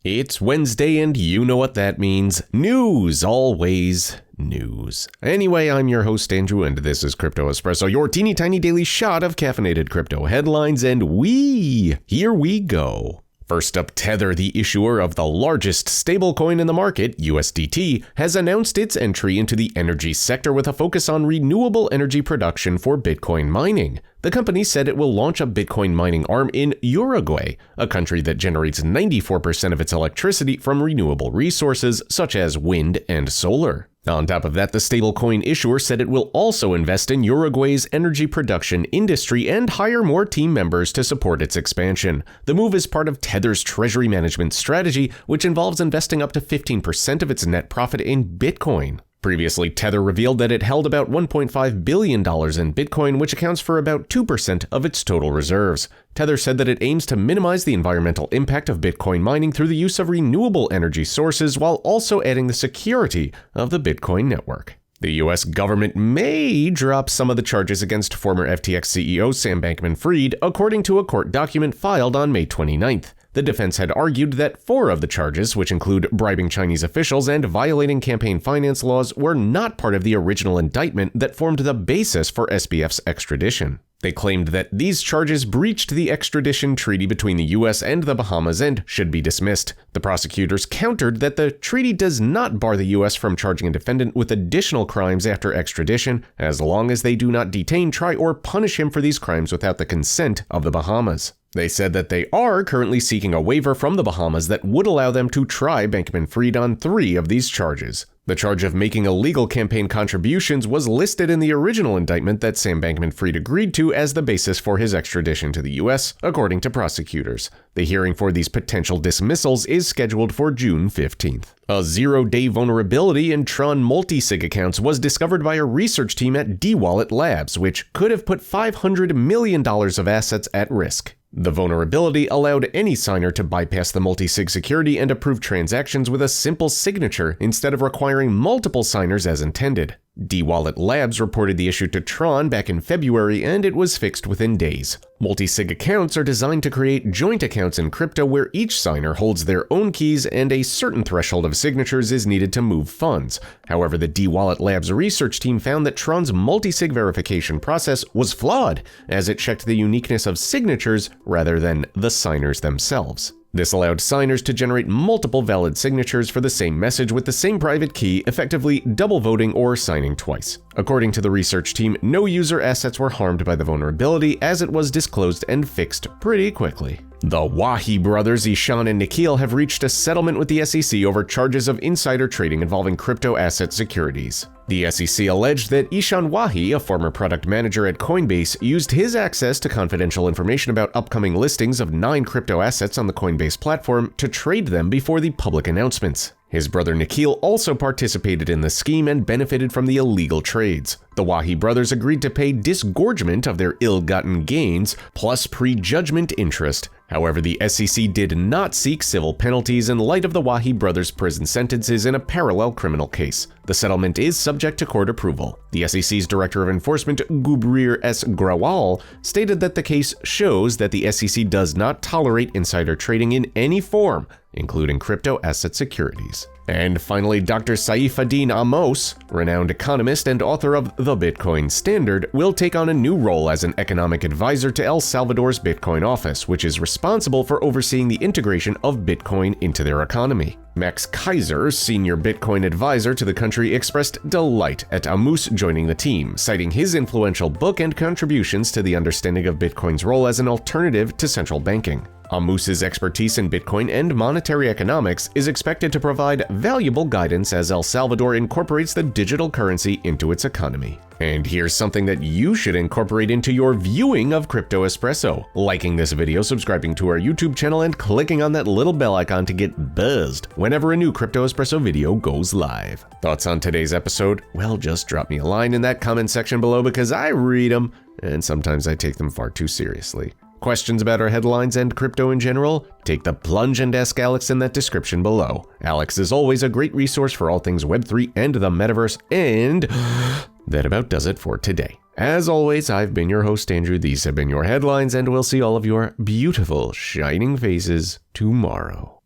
It's Wednesday and you know what that means. News, always news. Anyway, I'm your host Andrew and this is Crypto Espresso, your teeny tiny daily shot of caffeinated crypto headlines, and here we go. First up, Tether, the issuer of the largest stablecoin in the market, USDT, has announced its entry into the energy sector with a focus on renewable energy production for Bitcoin mining. The company said it will launch a Bitcoin mining arm in Uruguay, a country that generates 94% of its electricity from renewable resources such as wind and solar. On top of that, the stablecoin issuer said it will also invest in Uruguay's energy production industry and hire more team members to support its expansion. The move is part of Tether's treasury management strategy, which involves investing up to 15% of its net profit in Bitcoin. Previously, Tether revealed that it held about $1.5 billion in Bitcoin, which accounts for about 2% of its total reserves. Tether said that it aims to minimize the environmental impact of Bitcoin mining through the use of renewable energy sources while also adding the security of the Bitcoin network. The U.S. government may drop some of the charges against former FTX CEO Sam Bankman-Fried, according to a court document filed on May 29th. The defense had argued that 4 of the charges, which include bribing Chinese officials and violating campaign finance laws, were not part of the original indictment that formed the basis for SBF's extradition. They claimed that these charges breached the extradition treaty between the U.S. and the Bahamas and should be dismissed. The prosecutors countered that the treaty does not bar the U.S. from charging a defendant with additional crimes after extradition, as long as they do not detain, try, or punish him for these crimes without the consent of the Bahamas. They said that they are currently seeking a waiver from the Bahamas that would allow them to try Bankman-Fried on 3 of these charges. The charge of making illegal campaign contributions was listed in the original indictment that Sam Bankman-Fried agreed to as the basis for his extradition to the U.S., according to prosecutors. The hearing for these potential dismissals is scheduled for June 15th. A 0-day vulnerability in Tron multi-sig accounts was discovered by a research team at D-Wallet Labs, which could have put $500 million of assets at risk. The vulnerability allowed any signer to bypass the multi-sig security and approve transactions with a simple signature instead of requiring multiple signers as intended. D-Wallet Labs reported the issue to Tron back in February, and it was fixed within days. Multi-sig accounts are designed to create joint accounts in crypto where each signer holds their own keys and a certain threshold of signatures is needed to move funds. However, the D-Wallet Labs research team found that Tron's multi-sig verification process was flawed, as it checked the uniqueness of signatures rather than the signers themselves. This allowed signers to generate multiple valid signatures for the same message with the same private key, effectively double voting or signing twice. According to the research team, no user assets were harmed by the vulnerability, as it was disclosed and fixed pretty quickly. The Wahi brothers, Ishan and Nikhil, have reached a settlement with the SEC over charges of insider trading involving crypto asset securities. The SEC alleged that Ishan Wahi, a former product manager at Coinbase, used his access to confidential information about upcoming listings of 9 crypto assets on the Coinbase platform to trade them before the public announcements. His brother Nikhil also participated in the scheme and benefited from the illegal trades. The Wahi brothers agreed to pay disgorgement of their ill-gotten gains, plus prejudgment interest. However, the SEC did not seek civil penalties in light of the Wahi brothers' prison sentences in a parallel criminal case. The settlement is subject to court approval. The SEC's Director of Enforcement, Gubrir S. Grawal, stated that the case shows that the SEC does not tolerate insider trading in any form, including crypto asset securities. And finally, Dr. Saifedean Ammous, renowned economist and author of The Bitcoin Standard, will take on a new role as an economic advisor to El Salvador's Bitcoin office, which is responsible for overseeing the integration of Bitcoin into their economy. Max Kaiser, senior Bitcoin advisor to the country, expressed delight at Ammous joining the team, citing his influential book and contributions to the understanding of Bitcoin's role as an alternative to central banking. Ammous's expertise in Bitcoin and monetary economics is expected to provide valuable guidance as El Salvador incorporates the digital currency into its economy. And here's something that you should incorporate into your viewing of Crypto Espresso: liking this video, subscribing to our YouTube channel, and clicking on that little bell icon to get buzzed whenever a new Crypto Espresso video goes live. Thoughts on today's episode? Well, just drop me a line in that comment section below because I read them, and sometimes I take them far too seriously. Questions about our headlines and crypto in general? Take the plunge and ask Alex in that description below. Alex is always a great resource for all things Web3 and the metaverse, and that about does it for today. As always, I've been your host, Andrew. These have been your headlines, and we'll see all of your beautiful, shining faces tomorrow.